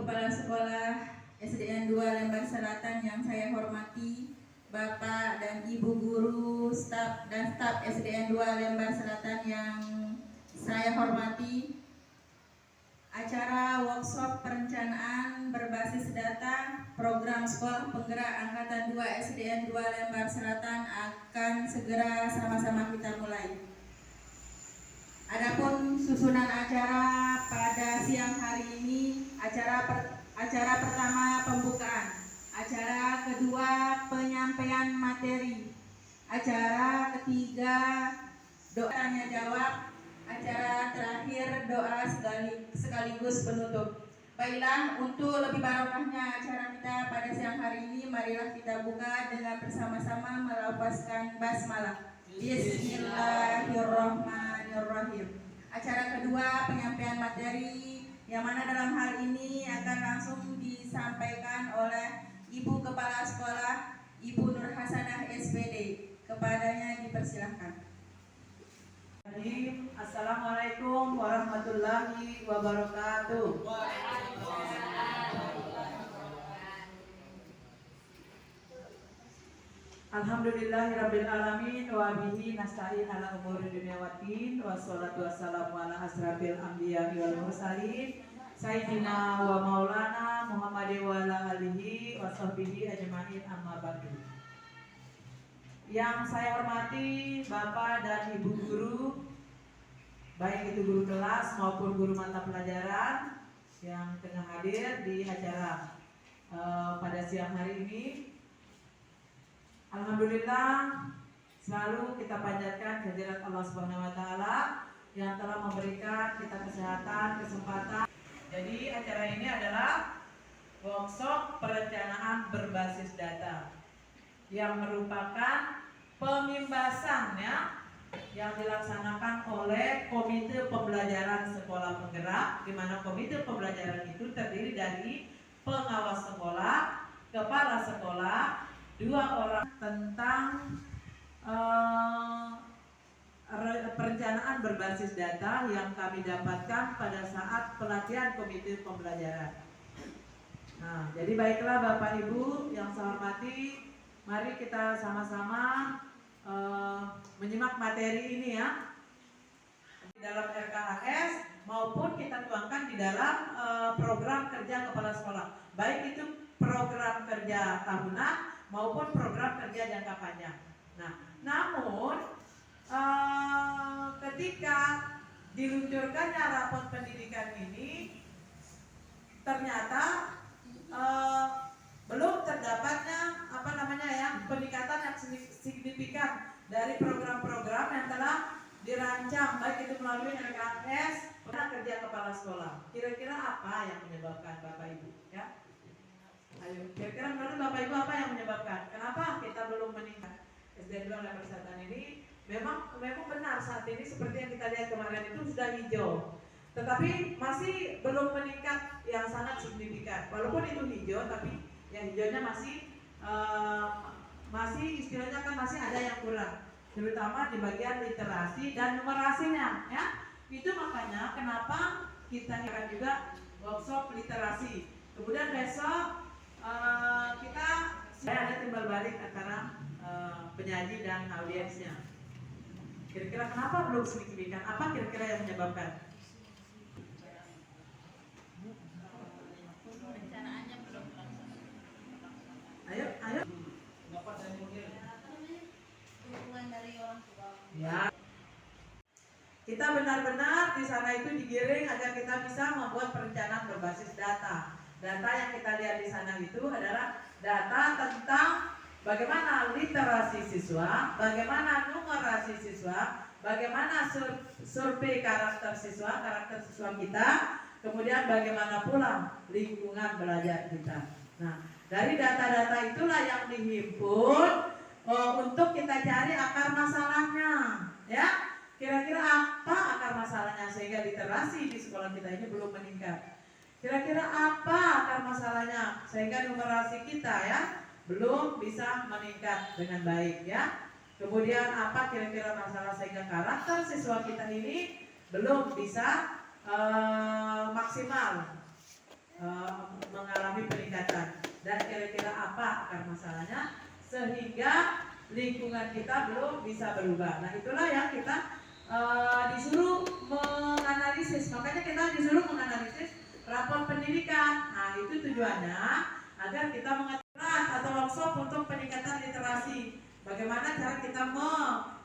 Kepala Sekolah SDN 2 Lembar Selatan yang saya hormati, Bapak dan Ibu guru, staf dan staf SDN 2 Lembar Selatan yang saya hormati, acara workshop perencanaan berbasis data program sekolah penggerak angkatan 2 SDN 2 Lembar Selatan akan segera sama-sama kita mulai. Adapun susunan acara pada siang hari ini, acara pertama pembukaan, acara kedua penyampaian materi, acara ketiga doa tanya jawab, acara terakhir doa sekaligus penutup. Baiklah, untuk lebih barokahnya acara kita pada siang hari ini, marilah kita buka dengan bersama-sama melafazkan basmalah. Bismillahirrahmanirrahim. Acara kedua penyampaian materi, yang mana dalam hal ini akan langsung disampaikan oleh Ibu Kepala Sekolah, Ibu Nur Hasanah SPD. Kepadanya dipersilahkan. Assalamualaikum warahmatullahi wabarakatuh. Alhamdulillahirabbil alamin wa bihi nasta'in ala umuri dunya waddin, wassalatu wassalamu ala asrafil anbiya'i wal mursalin sayyidina wa maulana Muhammadin wa ala alihi wa sahbihi ajma'in, amma ba'du. Yang saya hormati Bapak dan Ibu guru, baik itu guru kelas maupun guru mata pelajaran yang tengah hadir di acara pada siang hari ini. Alhamdulillah, selalu kita panjatkan kehadirat Allah Subhanahu wa taala yang telah memberikan kita kesehatan, kesempatan. Jadi acara ini adalah workshop perencanaan berbasis data yang merupakan pemimbasan yang dilaksanakan oleh Komite Pembelajaran Sekolah Penggerak, di mana komite pembelajaran itu terdiri dari pengawas sekolah, kepala sekolah, 2 orang, tentang perencanaan berbasis data yang kami dapatkan pada saat pelatihan komite pembelajaran. Nah, jadi baiklah Bapak Ibu yang saya hormati, mari kita sama-sama menyimak materi ini ya, di dalam RKAS maupun kita tuangkan di dalam program kerja kepala sekolah, baik itu program kerja tahunan maupun program kerja jangka panjang. Nah, namun ketika diluncurkannya rapot pendidikan ini, ternyata belum terdapatnya peningkatan yang signifikan dari program-program yang telah dirancang, baik itu melalui RKS kerja kepala sekolah. Kira-kira apa yang menyebabkan Bapak Ibu ya? Ayo, kira-kira menurut Bapak Ibu apa yang menyebabkan? Kenapa kita belum meningkat? SDN 2 Lembar Selatan ini memang benar saat ini seperti yang kita lihat kemarin itu sudah hijau, tetapi masih belum meningkat yang sangat signifikan. Walaupun itu hijau, tapi yang hijaunya masih istilahnya kan masih ada yang kurang, terutama di bagian literasi dan numerasinya ya. Itu makanya kenapa kita akan juga workshop literasi. Kemudian besok saya ada timbal balik antara penyaji dan audiensnya. Kira-kira kenapa belum signifikan? Apa kira-kira yang menyebabkan? Perencanaannya belum Ayo. dukungan dari orang tua. Ya. Kita benar-benar di sana itu digiring agar kita bisa membuat perencanaan berbasis data. Data yang kita lihat di sana itu adalah data tentang bagaimana literasi siswa, bagaimana numerasi siswa, bagaimana survei karakter siswa kita, kemudian bagaimana pula lingkungan belajar kita. Nah, dari data-data itulah yang dihimpun untuk kita cari akar masalahnya, ya. Kira-kira apa akar masalahnya sehingga literasi di sekolah kita ini belum meningkat? Kira-kira apa akar masalahnya sehingga numerasi kita ya belum bisa meningkat dengan baik ya. Kemudian apa kira-kira masalah sehingga karakter siswa kita ini belum bisa maksimal mengalami peningkatan dan kira-kira apa akar masalahnya sehingga lingkungan kita belum bisa berubah. Nah itulah yang kita disuruh menganalisis, makanya kita disuruh menganalisis rapor pendidikan. Nah itu tujuannya agar kita mengetahui atau workshop untuk peningkatan literasi. Bagaimana cara kita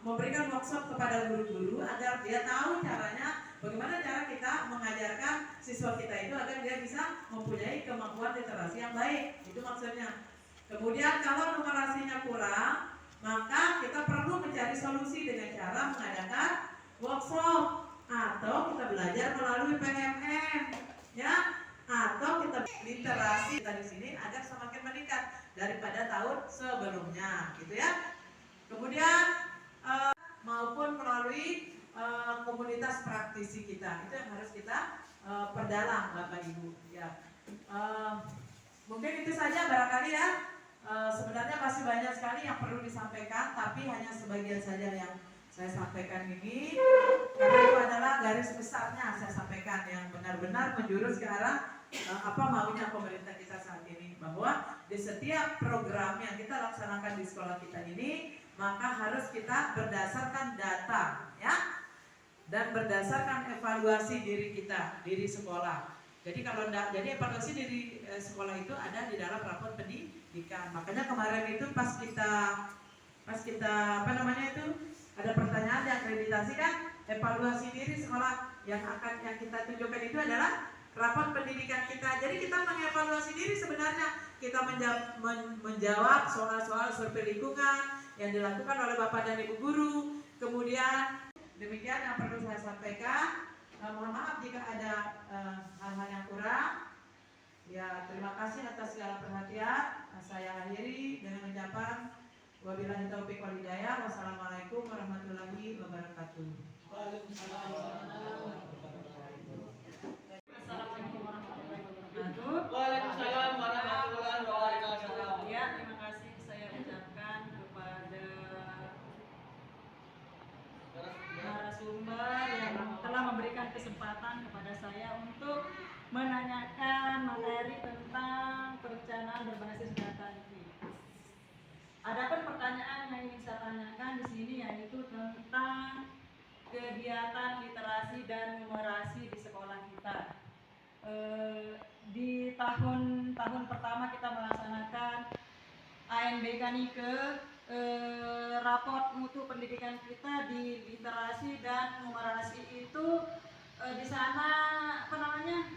memberikan workshop kepada guru-guru agar dia tahu caranya, bagaimana cara kita mengajarkan siswa kita itu agar dia bisa mempunyai kemampuan literasi yang baik. Itu maksudnya. Kemudian kalau numerasinya kurang, maka kita perlu mencari solusi dengan cara mengadakan workshop atau kita belajar melalui PMM, ya, atau kita literasi kita di sini agar semakin meningkat daripada tahun sebelumnya, gitu ya. Kemudian maupun melalui komunitas praktisi kita, itu yang harus kita perdalam, Bapak Ibu. Ya, mungkin itu saja barangkali ya. Sebenarnya masih banyak sekali yang perlu disampaikan, tapi hanya sebagian saja yang saya sampaikan ini, karena itu adalah garis besarnya saya sampaikan yang benar-benar menjurus ke arah apa maunya pemerintah kita saat ini, bahwa di setiap program yang kita laksanakan di sekolah kita ini, maka harus kita berdasarkan data, ya, dan berdasarkan evaluasi diri kita, diri sekolah. Jadi kalau enggak, jadi evaluasi diri sekolah itu ada di dalam rapor pendidikan. Makanya kemarin itu pas kita apa namanya itu ada pertanyaan di akreditasi kan, evaluasi diri sekolah yang kita tunjukkan itu adalah rapor pendidikan kita. Jadi kita mengevaluasi diri sebenarnya, kita menjawab soal-soal survei lingkungan yang dilakukan oleh Bapak dan Ibu guru. Kemudian demikian yang perlu saya sampaikan. Mohon maaf jika ada hal-hal yang kurang. Ya, terima kasih atas segala perhatian. Saya akhiri dengan ucapan wabillahi taufiq wal hidayah. Wassalamualaikum warahmatullahi wabarakatuh. Waalaikumsalam warahmatullahi wabarakatuh. Ya, terima kasih saya ucapkan kepada narasumber yang telah memberikan kesempatan kepada saya untuk menanyakan materi tentang perencanaan berbasis data ini. Adapun pertanyaan yang ingin saya tanyakan di sini yaitu tentang kegiatan literasi dan numerasi di sekolah kita. Di tahun pertama kita melaksanakan ANBK Nike, raport mutu pendidikan kita di literasi dan numerasi itu di sana apa namanya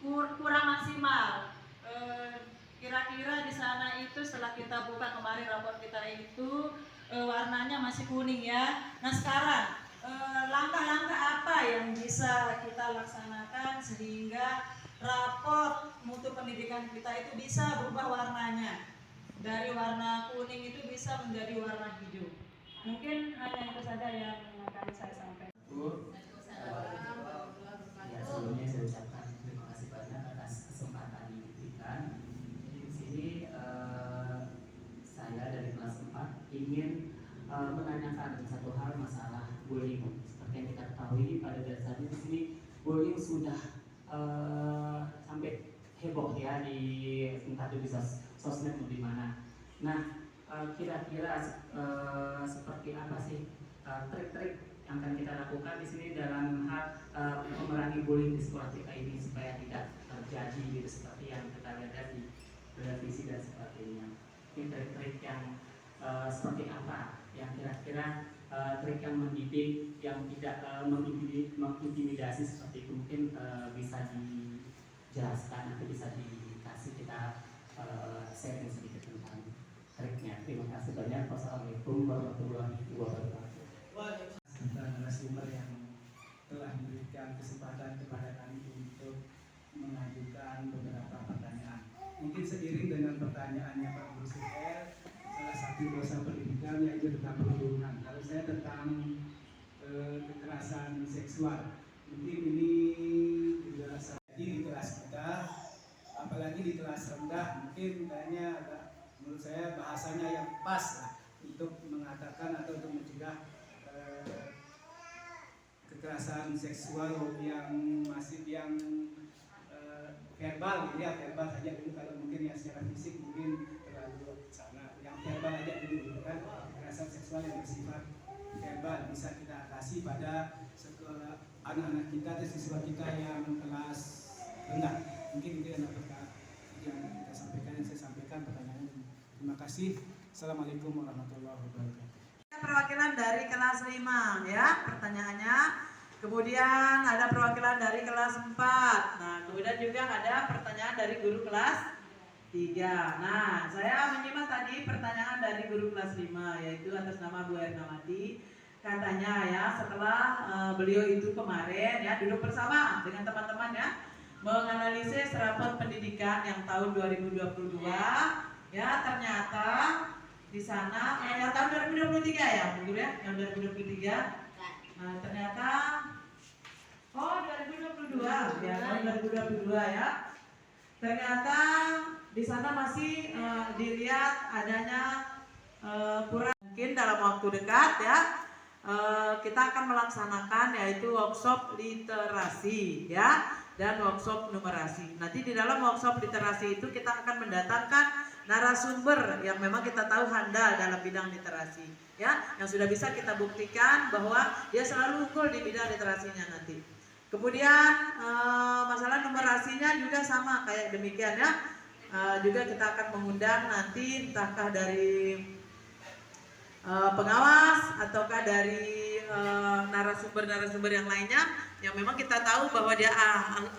kurang maksimal. Kira-kira di sana itu setelah kita buka kemarin raport kita itu warnanya masih kuning ya. Nah sekarang langkah-langkah apa yang bisa kita laksanakan sehingga raport mutu pendidikan kita itu bisa berubah warnanya dari warna kuning itu bisa menjadi warna hijau. Mungkin hanya itu saja yang akan saya sampaikan. Ya, sebelumnya saya ucapkan terima kasih banyak atas kesempatan yang diberikan. Jadi di sini saya dari kelas 4 ingin menanyakan satu hal masalah bullying. Seperti yang kita ketahui pada dasarnya di sini bullying sudah sampai heboh ya di entah di sosmed atau di mana. Nah, kira-kira seperti apa sih trik-trik yang akan kita lakukan di sini dalam hal memerangi bullying di sekolah kita ini supaya tidak terjadi gitu seperti yang kita lihat di televisi dan sebagainya. Ini trik-trik yang seperti apa yang kira-kira trik yang mendidik yang tidak mengintimidasi seperti itu mungkin bisa dijelaskan atau bisa dikasih kita sharing sedikit tentang triknya. Terima kasih banyak. Wassalamualaikum warahmatullahi wabarakatuh. Narasumber yang telah memberikan kesempatan kepada kami untuk mengajukan beberapa pertanyaan. Mungkin seiring dengan pertanyaannya Pak Guru Suher, salah satu dosa pendidikan yaitu tentang perlindungan. Kalau saya tentang kekerasan seksual, mungkin ini juga di kelas kita, apalagi di kelas rendah, mungkin kayaknya agak menurut saya bahasanya yang pas lah untuk mengatakan atau untuk mencegah kekerasan seksual yang masih verbal gitu ya, verbal saja dulu. Kalau mungkin ya secara fisik mungkin terlalu sana, yang verbal aja dulu gitu kan. Kekerasan seksual yang bersifat verbal bisa kita atasi pada sekolah anak-anak kita atau siswa kita yang kelas rendah. Mungkin itu yang dapat yang kita sampaikan, yang saya sampaikan pertanyaannya. Terima kasih. Assalamualaikum warahmatullahi wabarakatuh. Perwakilan dari kelas 5 ya pertanyaannya. Kemudian ada perwakilan dari kelas 4. Nah, kemudian juga ada pertanyaan dari guru kelas 3. Nah, saya menyimak tadi pertanyaan dari guru kelas 5 yaitu atas nama Bu Ernawati. Katanya ya setelah beliau itu kemarin ya duduk bersama dengan teman-teman ya menganalisis rapor pendidikan yang tahun 2022 ya ternyata di sana yang tahun 2023 ya Bu Guru ya yang 2023 ternyata 2022 ya tahun 2022 ya ternyata di sana masih dilihat adanya kurang mungkin dalam waktu dekat ya kita akan melaksanakan yaitu workshop literasi ya dan workshop numerasi. Nanti di dalam workshop literasi itu kita akan mendatangkan narasumber yang memang kita tahu handal dalam bidang literasi ya, yang sudah bisa kita buktikan bahwa dia selalu unggul di bidang literasinya nanti. Kemudian masalah numerasinya juga sama kayak demikian ya. Juga kita akan mengundang nanti entahkah dari pengawas ataukah dari narasumber-narasumber yang lainnya yang memang kita tahu bahwa dia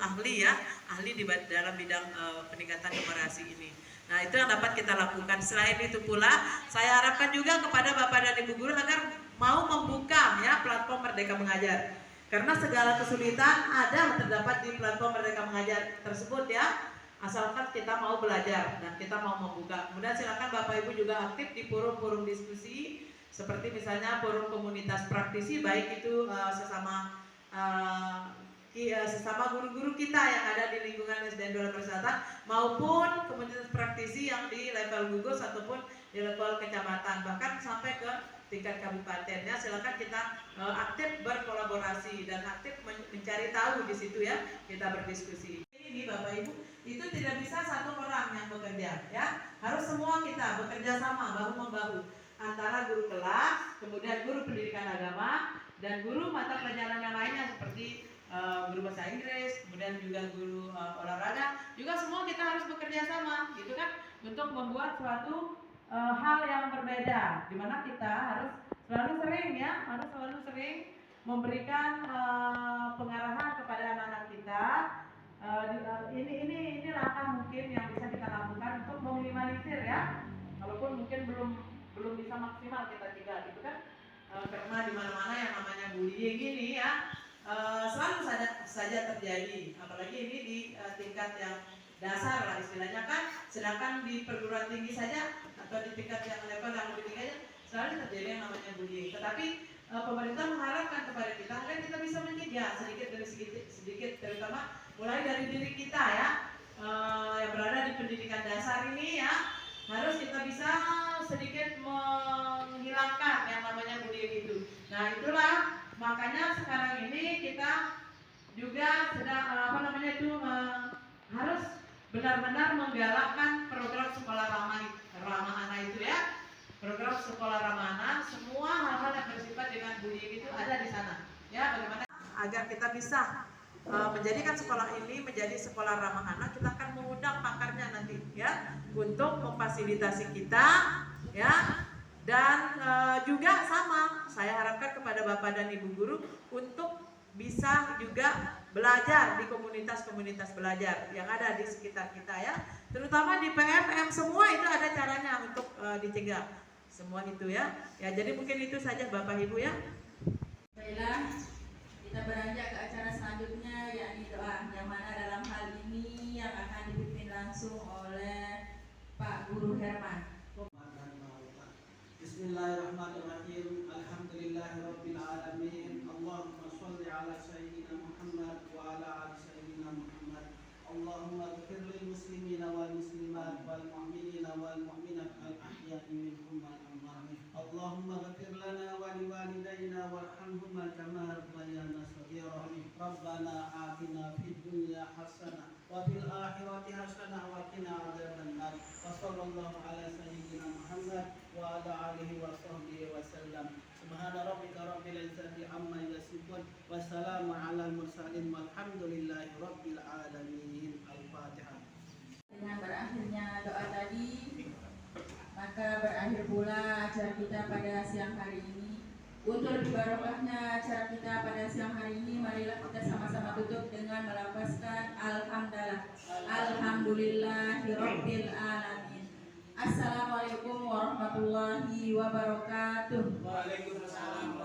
ahli ya, ahli di dalam bidang peningkatan numerasi ini. Nah, itu yang dapat kita lakukan. Selain itu pula, saya harapkan juga kepada Bapak dan Ibu guru agar mau membuka ya platform Merdeka Mengajar. Karena segala kesulitan ada terdapat di platform Merdeka Mengajar tersebut ya. Asalkan kita mau belajar dan kita mau membuka. Kemudian silakan Bapak Ibu juga aktif di forum-forum diskusi seperti misalnya forum komunitas praktisi baik itu sesama guru-guru kita yang ada di lingkungan SDN 2 Persatuan maupun komunitas praktisi yang di level gugus ataupun di level kecamatan bahkan sampai ke tingkat kabupaten ya. Silakan kita aktif berkolaborasi dan aktif mencari tahu di situ ya, kita berdiskusi. Ini Bapak Ibu itu tidak bisa satu orang yang bekerja ya, harus semua kita bekerja sama bahu membahu antara guru kelas, kemudian guru pendidikan agama dan guru mata pelajaran yang lainnya seperti guru bahasa Inggris, kemudian juga guru olahraga, juga semua kita harus bekerja sama gitu kan untuk membuat suatu hal yang berbeda, dimana kita harus selalu sering memberikan pengarahan kepada anak-anak kita. Ini langkah mungkin yang bisa kita lakukan untuk meminimalisir ya, walaupun mungkin belum bisa maksimal kita cegah gitu kan, karena di mana-mana yang namanya bullying ini ya selalu saja terjadi, apalagi ini di tingkat yang dasar lah istilahnya kan, sedangkan di perguruan tinggi saja atau di tingkat yang level yang lebih tinggi aja selalu terjadi yang namanya bullying. Tetapi pemerintah mengharapkan kepada kita agar kita bisa mencegah sedikit demi sedikit, terutama mulai dari diri kita ya yang berada di pendidikan dasar ini ya, harus kita bisa sedikit menghilangkan yang namanya bullying itu. Nah itulah makanya sekarang ini kita juga sedang harus benar-benar menggalakkan program sekolah ramah anak itu ya. Program sekolah ramah anak, semua hal-hal yang bersifat dengan bullying itu ada di sana. Ya, bagaimana agar kita bisa menjadikan sekolah ini menjadi sekolah ramah anak, kita akan mengundang pakarnya nanti ya untuk memfasilitasi kita ya. Dan juga sama, saya harapkan kepada Bapak dan Ibu guru untuk bisa juga belajar di komunitas-komunitas belajar yang ada di sekitar kita ya, terutama di PMM semua itu ada caranya untuk dicegah semua itu ya. Ya jadi mungkin itu saja Bapak Ibu ya. Baiklah, kita beranjak ke acara selanjutnya yakni doa, yang mana dalam hal ini yang akan dipimpin langsung oleh Pak Guru Herman. Bismillahirrahmanirrahim. Alhamdulillahirabbil alamin. Allahumma shalli ala sayyidina Muhammad wa ala ali sayyidina Muhammad. Allahumma ighfir lil muslimina wal muslimat wal mu'minina wal mu'minat al ahya'i minhum wal amwat. Allahumma ighfir lana wa liwalidayna warhamhuma kama rabbayana shaghira. Rabbana atina fid dunya hasanah wa fil akhirati hasanah wa qina adzabannar. Wa sallallahu ala sayyidina Muhammad wa ala alihi wa sahbihi wa sallam. Subhana rabbika rabbil izzati amma yasifun wa salamun alal mursalin walhamdulillahi rabbil alamin. Al-Fatihah. Dengan berakhirnya doa tadi, maka berakhir pula acara kita pada siang hari ini. Untuk lebih barokahnya acara kita pada siang hari ini, marilah kita sama-sama tutup dengan melafazkan Alhamdulillahirabbil alamin. Assalamualaikum warahmatullahi wabarakatuh. Waalaikumsalam